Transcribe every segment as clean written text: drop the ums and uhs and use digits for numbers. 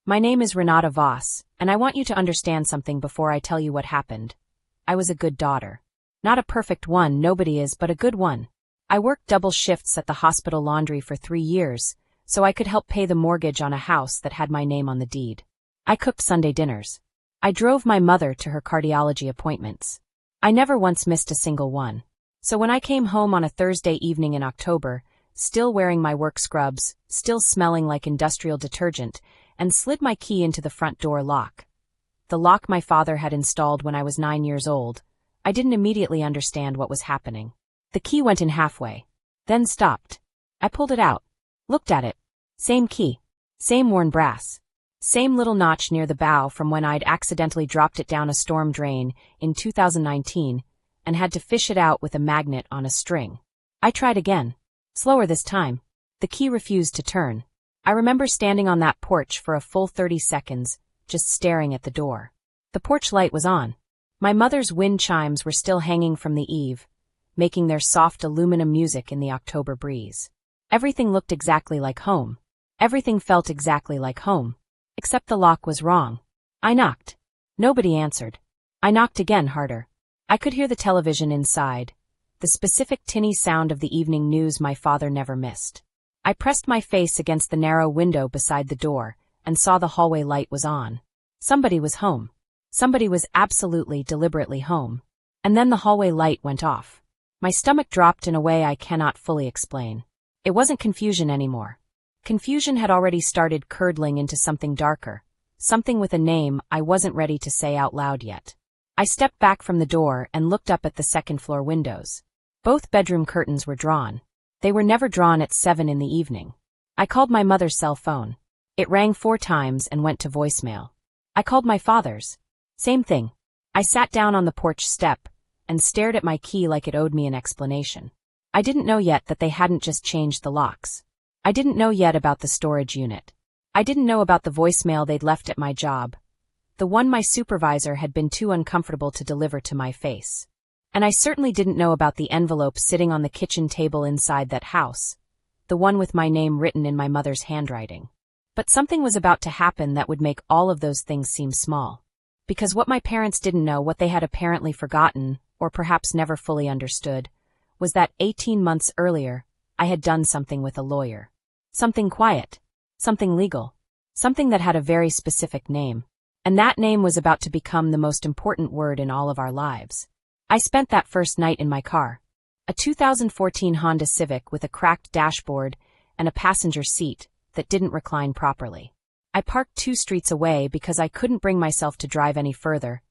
My name is Renata Voss, and I want you to understand something before I tell you what happened. I was a good daughter. Not a perfect one, nobody is, but a good one. I worked double shifts at the hospital laundry for 3 years, so I could help pay the mortgage on a house that had my name on the deed. I cooked Sunday dinners. I drove my mother to her cardiology appointments. I never once missed a single one. So when I came home on a Thursday evening in October, still wearing my work scrubs, still smelling like industrial detergent, and slid my key into the front door lock. The lock my father had installed when I was 9 years old. I didn't immediately understand what was happening. The key went in halfway, then stopped. I pulled it out, looked at it. Same key, same worn brass, same little notch near the bow from when I'd accidentally dropped it down a storm drain in 2019 and had to fish it out with a magnet on a string. I tried again, slower this time. The key refused to turn. I remember standing on that porch for a full 30 seconds, just staring at the door. The porch light was on. My mother's wind chimes were still hanging from the eave, making their soft aluminum music in the October breeze. Everything looked exactly like home. Everything felt exactly like home. Except the lock was wrong. I knocked. Nobody answered. I knocked again, harder. I could hear the television inside, the specific tinny sound of the evening news my father never missed. I pressed my face against the narrow window beside the door and saw the hallway light was on. Somebody was home. Somebody was absolutely, deliberately home. And then the hallway light went off. My stomach dropped in a way I cannot fully explain. It wasn't confusion anymore. Confusion had already started curdling into something darker, something with a name I wasn't ready to say out loud yet. I stepped back from the door and looked up at the second-floor windows. Both bedroom curtains were drawn. They were never drawn at 7 in the evening. I called my mother's cell phone. It rang 4 times and went to voicemail. I called my father's. Same thing. I sat down on the porch step and stared at my key like it owed me an explanation. I didn't know yet that they hadn't just changed the locks. I didn't know yet about the storage unit. I didn't know about the voicemail they'd left at my job. The one my supervisor had been too uncomfortable to deliver to my face. And I certainly didn't know about the envelope sitting on the kitchen table inside that house, the one with my name written in my mother's handwriting. But something was about to happen that would make all of those things seem small. Because what my parents didn't know, what they had apparently forgotten, or perhaps never fully understood, was that 18 months earlier, I had done something with a lawyer. Something quiet. Something legal. Something that had a very specific name. And that name was about to become the most important word in all of our lives. I spent that first night in my car. A 2014 Honda Civic with a cracked dashboard and a passenger seat that didn't recline properly. I parked 2 streets away because I couldn't bring myself to drive any further,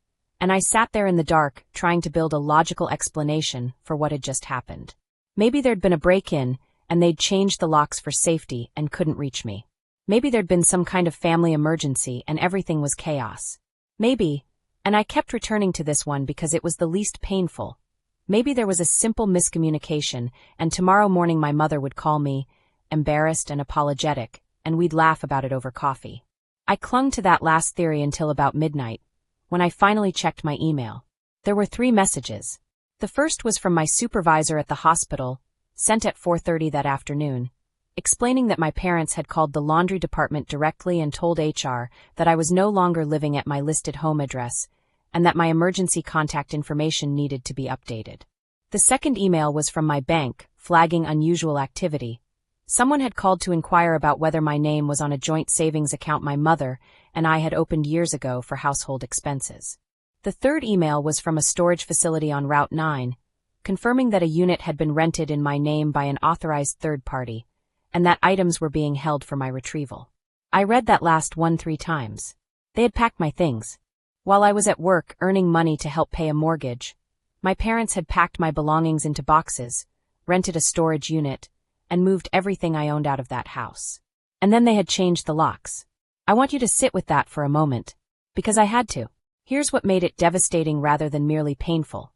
and I sat there in the dark trying to build a logical explanation for what had just happened. Maybe there'd been a break-in, and they'd changed the locks for safety and couldn't reach me. Maybe there'd been some kind of family emergency and everything was chaos. Maybe, and I kept returning to this one because it was the least painful, maybe there was a simple miscommunication, and tomorrow morning my mother would call me, embarrassed and apologetic, and we'd laugh about it over coffee. I clung to that last theory until about midnight, when I finally checked my email. There were 3 messages. The first was from my supervisor at the hospital, sent at 4:30 that afternoon, explaining that my parents had called the laundry department directly and told HR that I was no longer living at my listed home address, and that my emergency contact information needed to be updated. The second email was from my bank, flagging unusual activity. Someone had called to inquire about whether my name was on a joint savings account my mother and I had opened years ago for household expenses. The third email was from a storage facility on Route 9, confirming that a unit had been rented in my name by an authorized third party, and that items were being held for my retrieval. I read that last one 3 times. They had packed my things. While I was at work earning money to help pay a mortgage, my parents had packed my belongings into boxes, rented a storage unit, and moved everything I owned out of that house. And then they had changed the locks. I want you to sit with that for a moment, because I had to. Here's what made it devastating rather than merely painful.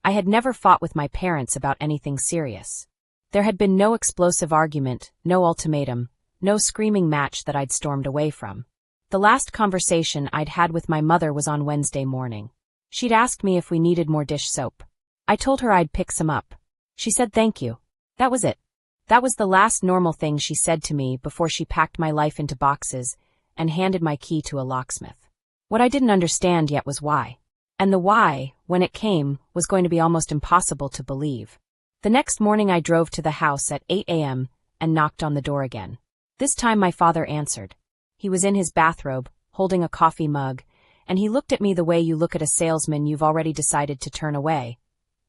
I had never fought with my parents about anything serious. There had been no explosive argument, no ultimatum, no screaming match that I'd stormed away from. The last conversation I'd had with my mother was on Wednesday morning. She'd asked me if we needed more dish soap. I told her I'd pick some up. She said thank you. That was it. That was the last normal thing she said to me before she packed my life into boxes and handed my key to a locksmith. What I didn't understand yet was why. And the why, when it came, was going to be almost impossible to believe. The next morning I drove to the house at 8 a.m. and knocked on the door again. This time my father answered. He was in his bathrobe, holding a coffee mug, and he looked at me the way you look at a salesman you've already decided to turn away,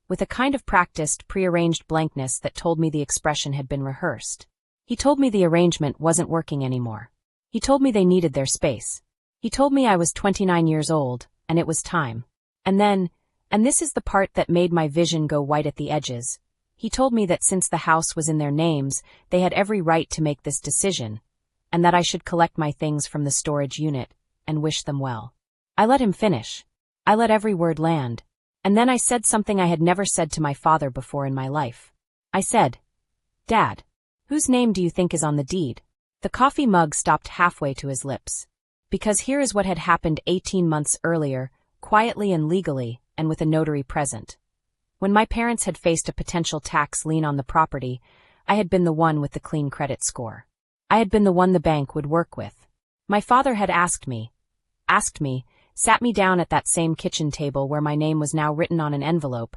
with a kind of practiced, prearranged blankness that told me the expression had been rehearsed. He told me the arrangement wasn't working anymore. He told me they needed their space. He told me I was 29 years old, and it was time. And then, and this is the part that made my vision go white at the edges, he told me that since the house was in their names, they had every right to make this decision, and that I should collect my things from the storage unit and wish them well. I let him finish. I let every word land. And then I said something I had never said to my father before in my life. I said, "Dad, whose name do you think is on the deed?" The coffee mug stopped halfway to his lips. Because here is what had happened 18 months earlier, quietly and legally, and with a notary present. When my parents had faced a potential tax lien on the property, I had been the one with the clean credit score. I had been the one the bank would work with. My father had asked me, sat me down at that same kitchen table where my name was now written on an envelope,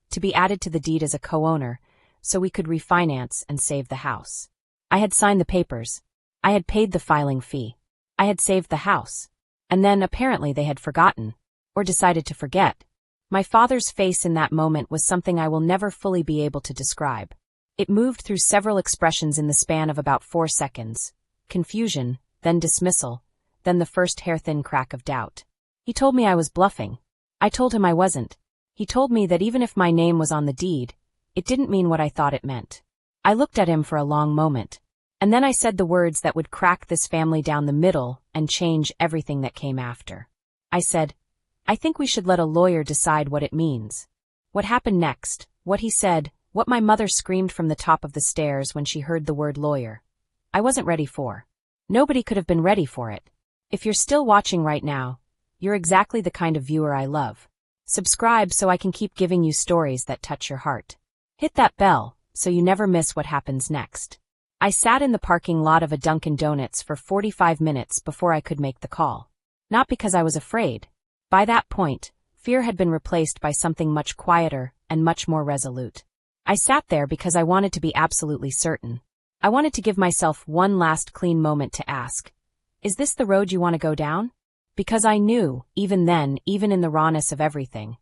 to be added to the deed as a co-owner, so we could refinance and save the house. I had signed the papers. I had paid the filing fee. I had saved the house. And then apparently they had forgotten, or decided to forget. My father's face in that moment was something I will never fully be able to describe. It moved through several expressions in the span of about 4 seconds. Confusion, then dismissal, then the first hair-thin crack of doubt. He told me I was bluffing. I told him I wasn't. He told me that even if my name was on the deed, it didn't mean what I thought it meant. I looked at him for a long moment. And then I said the words that would crack this family down the middle and change everything that came after. I said, "I think we should let a lawyer decide what it means." What happened next, what he said, what my mother screamed from the top of the stairs when she heard the word lawyer, I wasn't ready for. Nobody could have been ready for it. If you're still watching right now, you're exactly the kind of viewer I love. Subscribe so I can keep giving you stories that touch your heart. Hit that bell so you never miss what happens next. I sat in the parking lot of a Dunkin' Donuts for 45 minutes before I could make the call. Not because I was afraid. By that point, fear had been replaced by something much quieter and much more resolute. I sat there because I wanted to be absolutely certain. I wanted to give myself one last clean moment to ask, "Is this the road you want to go down?" Because I knew, even then, even in the rawness of everything,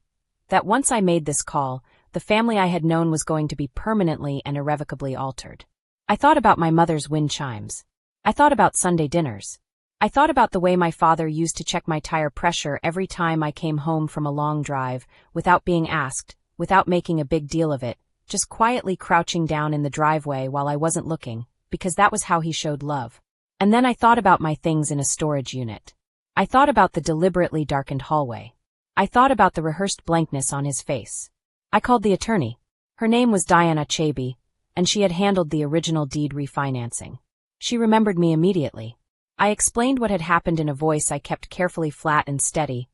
that once I made this call, the family I had known was going to be permanently and irrevocably altered. I thought about my mother's wind chimes. I thought about Sunday dinners. I thought about the way my father used to check my tire pressure every time I came home from a long drive, without being asked, without making a big deal of it, just quietly crouching down in the driveway while I wasn't looking, because that was how he showed love. And then I thought about my things in a storage unit. I thought about the deliberately darkened hallway. I thought about the rehearsed blankness on his face. I called the attorney. Her name was Diana Chaby, and she had handled the original deed refinancing. She remembered me immediately. I explained what had happened in a voice I kept carefully flat and steady,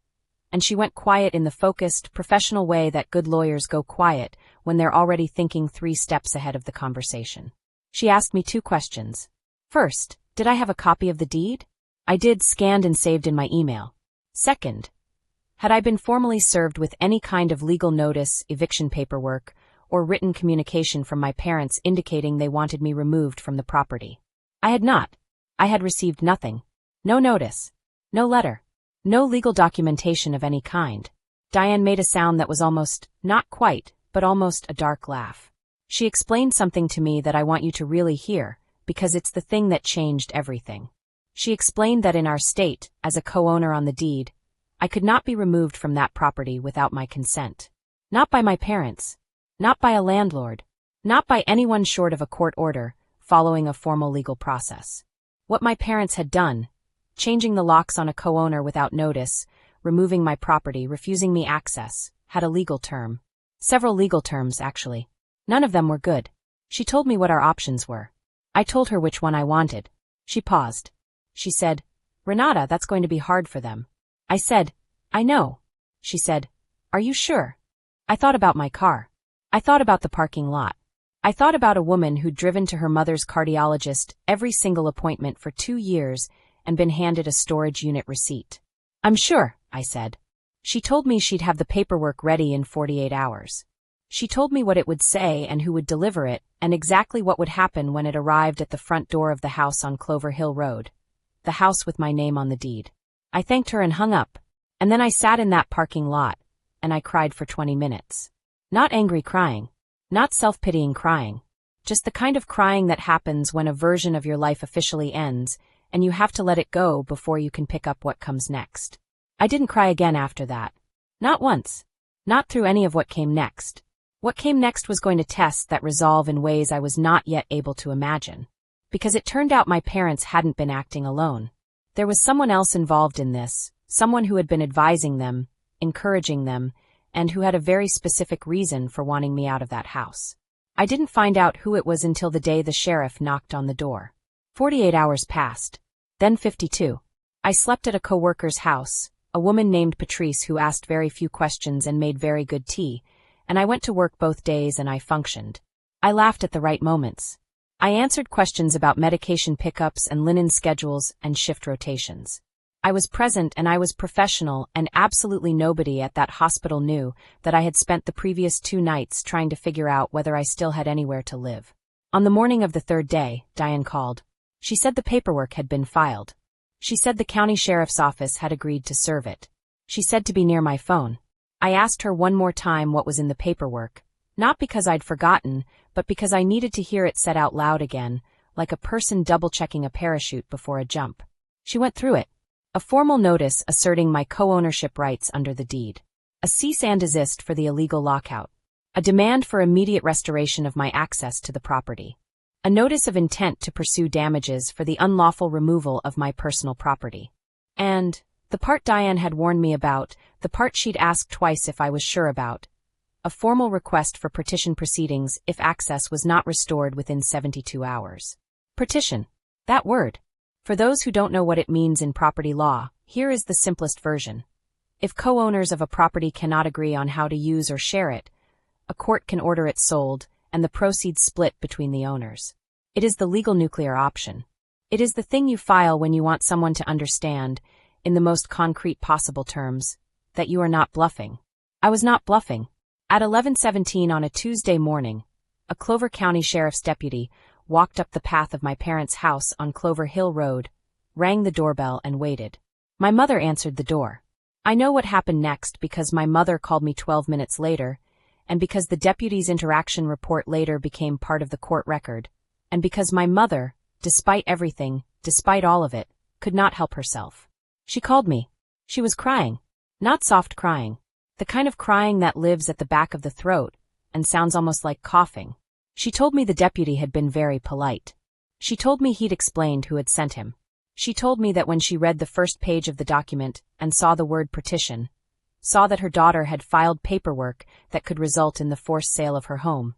and she went quiet in the focused, professional way that good lawyers go quiet when they're already thinking 3 steps ahead of the conversation. She asked me 2 questions. First, did I have a copy of the deed? I did, scanned and saved in my email. Second, had I been formally served with any kind of legal notice, eviction paperwork, or written communication from my parents indicating they wanted me removed from the property? I had not. I had received nothing. No notice. No letter. No legal documentation of any kind. Diane made a sound that was almost, not quite, but almost a dark laugh. She explained something to me that I want you to really hear, because it's the thing that changed everything. She explained that in our state, as a co-owner on the deed, I could not be removed from that property without my consent. Not by my parents. Not by a landlord. Not by anyone short of a court order, following a formal legal process. What my parents had done, changing the locks on a co-owner without notice, removing my property, refusing me access, had a legal term. Several legal terms, actually. None of them were good. She told me what our options were. I told her which one I wanted. She paused. She said, "Renata, that's going to be hard for them." I said, "I know." She said, "Are you sure?" I thought about my car. I thought about the parking lot. I thought about a woman who'd driven to her mother's cardiologist every single appointment for 2 years and been handed a storage unit receipt. "I'm sure," I said. She told me she'd have the paperwork ready in 48 hours. She told me what it would say and who would deliver it, and exactly what would happen when it arrived at the front door of the house on Clover Hill Road, the house with my name on the deed. I thanked her and hung up, and then I sat in that parking lot, and I cried for 20 minutes. Not angry crying, not self-pitying crying, just the kind of crying that happens when a version of your life officially ends, and you have to let it go before you can pick up what comes next. I didn't cry again after that. Not once. Not through any of what came next. What came next was going to test that resolve in ways I was not yet able to imagine. Because it turned out my parents hadn't been acting alone. There was someone else involved in this, someone who had been advising them, encouraging them, and who had a very specific reason for wanting me out of that house. I didn't find out who it was until the day the sheriff knocked on the door. 48 hours passed. Then 52. I slept at a coworker's house, a woman named Patrice who asked very few questions and made very good tea, and I went to work both days and I functioned. I laughed at the right moments. I answered questions about medication pickups and linen schedules and shift rotations. I was present and I was professional, and absolutely nobody at that hospital knew that I had spent the previous 2 nights trying to figure out whether I still had anywhere to live. On the morning of the 3rd day, Diane called. She said the paperwork had been filed. She said the county sheriff's office had agreed to serve it. She said to be near my phone. I asked her one more time what was in the paperwork, not because I'd forgotten, but because I needed to hear it said out loud again, like a person double-checking a parachute before a jump. She went through it. A formal notice asserting my co-ownership rights under the deed. A cease and desist for the illegal lockout. A demand for immediate restoration of my access to the property. A notice of intent to pursue damages for the unlawful removal of my personal property. And the part Diane had warned me about, the part she'd asked twice if I was sure about. A formal request for partition proceedings if access was not restored within 72 hours. Partition. That word. For those who don't know what it means in property law, here is the simplest version. If co-owners of a property cannot agree on how to use or share it, a court can order it sold, and the proceeds split between the owners. It is the legal nuclear option. It is the thing you file when you want someone to understand, in the most concrete possible terms, that you are not bluffing. I was not bluffing. At 11:17 on a Tuesday morning, a Clover County Sheriff's deputy walked up the path of my parents' house on Clover Hill Road, rang the doorbell and waited. My mother answered the door. I know what happened next because my mother called me 12 minutes later, and because the deputy's interaction report later became part of the court record, and because my mother, despite everything, despite all of it, could not help herself. She called me. She was crying. Not soft crying. The kind of crying that lives at the back of the throat and sounds almost like coughing. She told me the deputy had been very polite. She told me he'd explained who had sent him. She told me that when she read the first page of the document and saw the word partition, saw that her daughter had filed paperwork that could result in the forced sale of her home,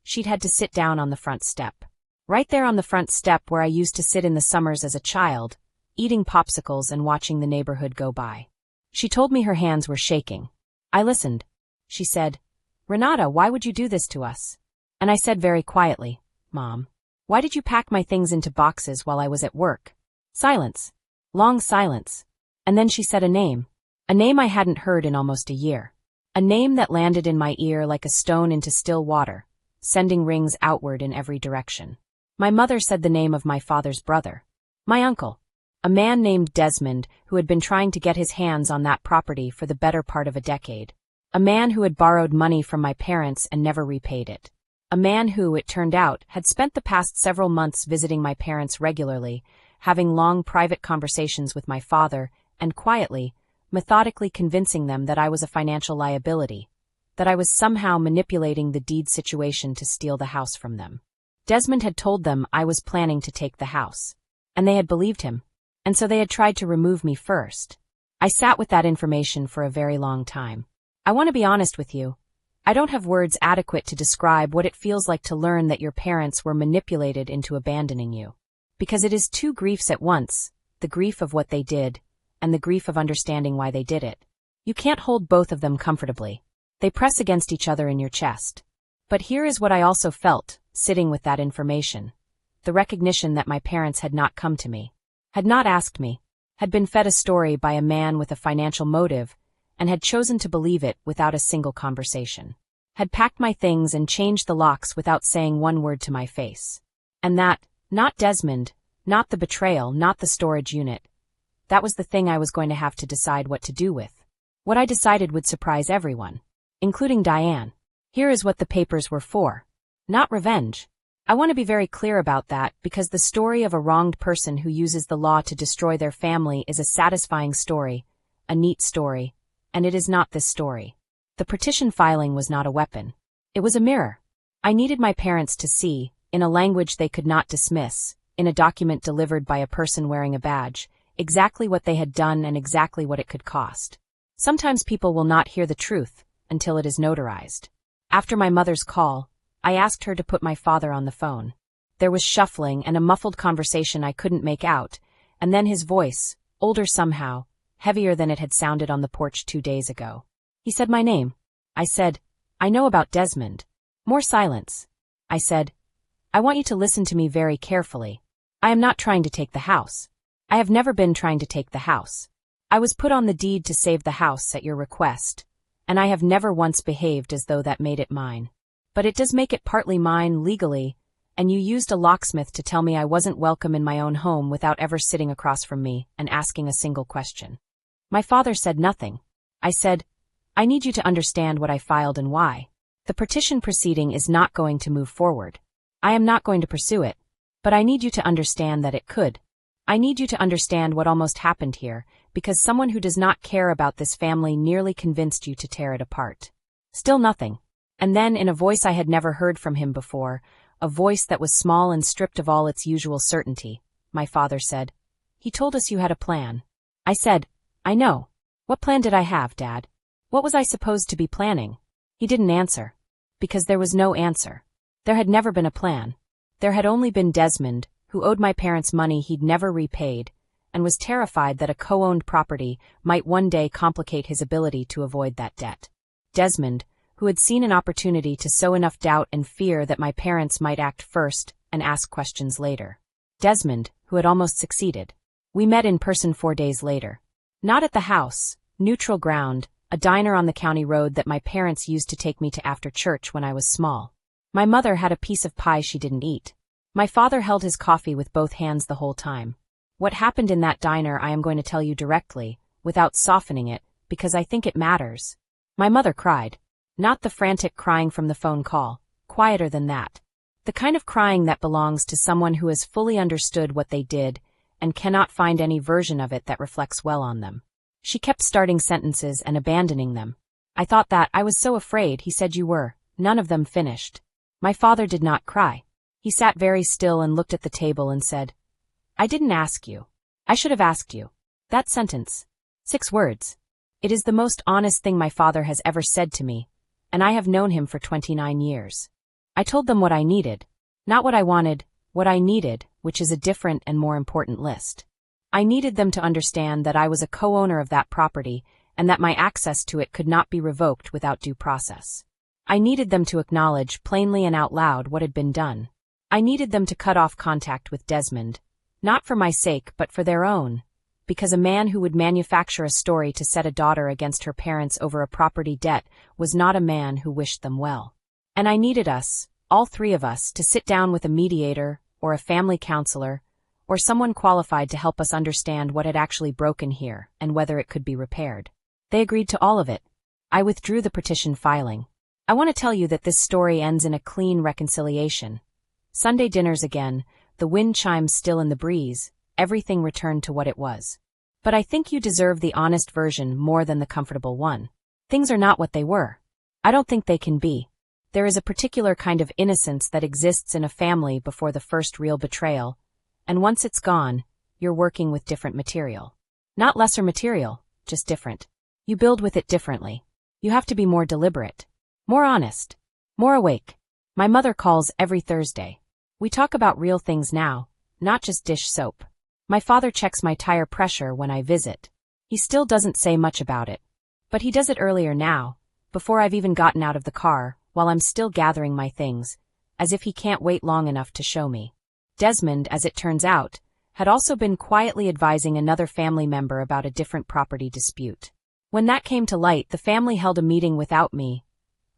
she'd had to sit down on the front step. Right there on the front step where I used to sit in the summers as a child, eating popsicles and watching the neighborhood go by. She told me her hands were shaking. I listened. She said, "Renata, why would you do this to us?" And I said very quietly, "Mom, why did you pack my things into boxes while I was at work?" Silence. Long silence. And then she said a name I hadn't heard in almost a year. A name that landed in my ear like a stone into still water, sending rings outward in every direction. My mother said the name of my father's brother. My uncle. A man named Desmond who had been trying to get his hands on that property for the better part of a decade. A man who had borrowed money from my parents and never repaid it. A man who, it turned out, had spent the past several months visiting my parents regularly, having long private conversations with my father, and quietly, methodically convincing them that I was a financial liability, that I was somehow manipulating the deed situation to steal the house from them. Desmond had told them I was planning to take the house, and they had believed him, and so they had tried to remove me first. I sat with that information for a very long time. I want to be honest with you. I don't have words adequate to describe what it feels like to learn that your parents were manipulated into abandoning you. Because it is 2 griefs at once, the grief of what they did, and the grief of understanding why they did it. You can't hold both of them comfortably. They press against each other in your chest. But here is what I also felt, sitting with that information. The recognition that my parents had not come to me. had not asked me, had been fed a story by a man with a financial motive, and had chosen to believe it without a single conversation. Had packed my things and changed the locks without saying one word to my face. And that, not Desmond, not the betrayal, not the storage unit. That was the thing I was going to have to decide what to do with. What I decided would surprise everyone, including Diane. Here is what the papers were for. Not revenge. I want to be very clear about that because the story of a wronged person who uses the law to destroy their family is a satisfying story, a neat story, and it is not this story. The petition filing was not a weapon. It was a mirror. I needed my parents to see, in a language they could not dismiss, in a document delivered by a person wearing a badge, exactly what they had done and exactly what it could cost. Sometimes people will not hear the truth until it is notarized. After my mother's call, I asked her to put my father on the phone. There was shuffling and a muffled conversation I couldn't make out, and then his voice, older somehow, heavier than it had sounded on the porch 2 days ago. He said my name. I said, I know about Desmond. More silence. I said, I want you to listen to me very carefully. I am not trying to take the house. I have never been trying to take the house. I was put on the deed to save the house at your request, and I have never once behaved as though that made it mine. But it does make it partly mine legally, and you used a locksmith to tell me I wasn't welcome in my own home without ever sitting across from me and asking a single question. My father said nothing. I said, I need you to understand what I filed and why. The petition proceeding is not going to move forward. I am not going to pursue it, but I need you to understand that it could. I need you to understand what almost happened here, because someone who does not care about this family nearly convinced you to tear it apart. Still nothing. And then, in a voice I had never heard from him before, a voice that was small and stripped of all its usual certainty, my father said, He told us you had a plan. I said, I know. What plan did I have, Dad? What was I supposed to be planning? He didn't answer. Because there was no answer. There had never been a plan. There had only been Desmond, who owed my parents money he'd never repaid, and was terrified that a co-owned property might one day complicate his ability to avoid that debt. Desmond, who had seen an opportunity to sow enough doubt and fear that my parents might act first and ask questions later. Desmond, who had almost succeeded. We met in person 4 days later. Not at the house, neutral ground, a diner on the county road that my parents used to take me to after church when I was small. My mother had a piece of pie she didn't eat. My father held his coffee with both hands the whole time. What happened in that diner I am going to tell you directly, without softening it, because I think it matters. My mother cried. Not the frantic crying from the phone call, quieter than that. The kind of crying that belongs to someone who has fully understood what they did and cannot find any version of it that reflects well on them. She kept starting sentences and abandoning them. I thought that I was so afraid he said you were, none of them finished. My father did not cry. He sat very still and looked at the table and said, I didn't ask you. I should have asked you. That sentence. 6 words. It is the most honest thing my father has ever said to me, and I have known him for 29 years. I told them what I needed. Not what I wanted, what I needed, which is a different and more important list. I needed them to understand that I was a co-owner of that property and that my access to it could not be revoked without due process. I needed them to acknowledge plainly and out loud what had been done. I needed them to cut off contact with Desmond, not for my sake but for their own, because a man who would manufacture a story to set a daughter against her parents over a property debt was not a man who wished them well. And I needed us, all 3 of us, to sit down with a mediator, or a family counselor, or someone qualified to help us understand what had actually broken here and whether it could be repaired. They agreed to all of it. I withdrew the petition filing. I want to tell you that this story ends in a clean reconciliation. Sunday dinners again, the wind chimes still in the breeze, everything returned to what it was. But I think you deserve the honest version more than the comfortable one. Things are not what they were. I don't think they can be. There is a particular kind of innocence that exists in a family before the first real betrayal, and once it's gone, you're working with different material. Not lesser material, just different. You build with it differently. You have to be more deliberate, more honest, more awake. My mother calls every Thursday. We talk about real things now, not just dish soap. My father checks my tire pressure when I visit. He still doesn't say much about it. But he does it earlier now, before I've even gotten out of the car, while I'm still gathering my things, as if he can't wait long enough to show me. Desmond, as it turns out, had also been quietly advising another family member about a different property dispute. When that came to light, the family held a meeting without me.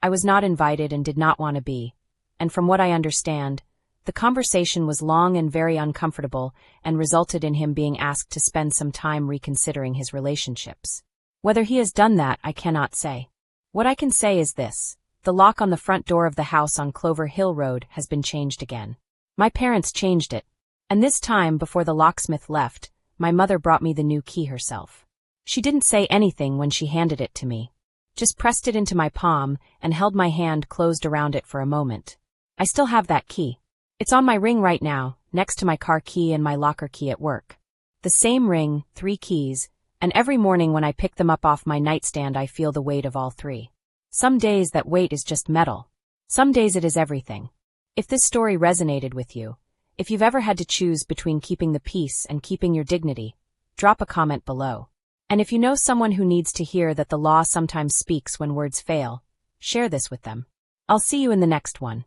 I was not invited and did not want to be. And from what I understand, the conversation was long and very uncomfortable and resulted in him being asked to spend some time reconsidering his relationships. Whether he has done that, I cannot say. What I can say is this: the lock on the front door of the house on Clover Hill Road has been changed again. My parents changed it, and this time, before the locksmith left, my mother brought me the new key herself. She didn't say anything when she handed it to me, just pressed it into my palm and held my hand closed around it for a moment. I still have that key. It's on my ring right now, next to my car key and my locker key at work. The same ring, 3 keys, and every morning when I pick them up off my nightstand I feel the weight of all 3. Some days that weight is just metal. Some days it is everything. If this story resonated with you, if you've ever had to choose between keeping the peace and keeping your dignity, drop a comment below. And if you know someone who needs to hear that the law sometimes speaks when words fail, share this with them. I'll see you in the next one.